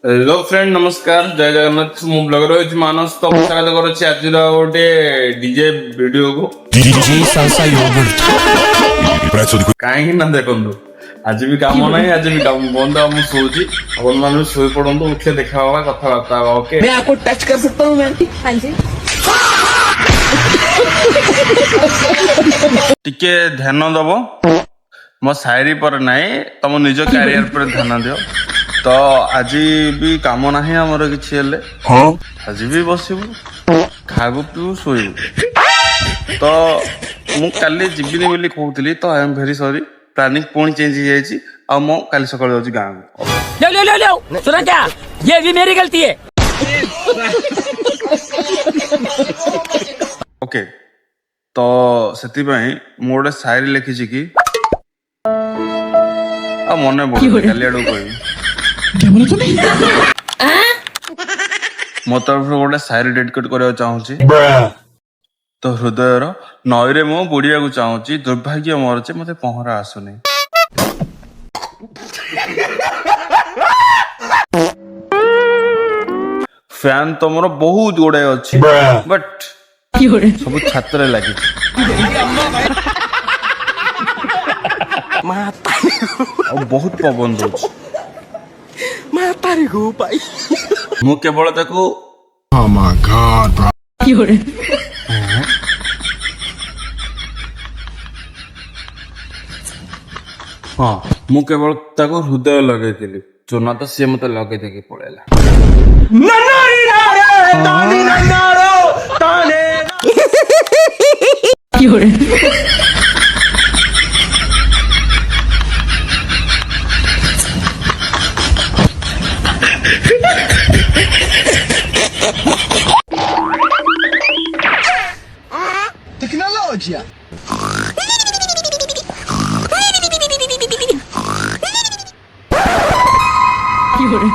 Hello friend नमस्कार जय जगन्नाथ मु ब्लॉगर होइछि मानस तो स्वागत करूछि आज गोटे डीजे वीडियो को DJ salsa yogurt. काहे ना देखंदु आज भी काम नहीं आज भी काम बंद हम सोची अपन माने सोई पड़ंदु उठे देखा होगा कथा बार्ता होगा ओके मैं आपको टच कर सकता हूँ मैम? हाँ जी। टिके ध्यान दबो मो शायरी पर नहीं तुम निज कैरियर पर ध्यान दियो तो आज भी काम नहीं हमर किछि हेले आज भी बसिबु खाबु पिबु सोइबु तो मु काली जिबिनी बोली कहउतली तो I am very sorry planning पुणी चेंज हो जाइछि आ मो काली सकाळ जाउछि गां लो लो लो लो सुना क्या? ये भी मेरी गलती है। ओके तो सेति पई मु गोटे शायरी लिखिछि कि आ मने बोल काली आडो कहबी मो तरफ गोटे शायरी डेडिकेट करबा चाहूछि तो हृदयर नईरे मो बुड़िया को चाहूछि दुर्भाग्य मोर छे मते पहरा आसुनी फैन तो मोर बहुत गुड़े अच्छी बट सब छात्र लगी बहुत पवन दौर मु केवल ताको Oh my god, bro. हाँ मु केवल ताको हृदय लगेइतिली चुना तो सी मते लगे देके पळेला Tecnologia. Fiore.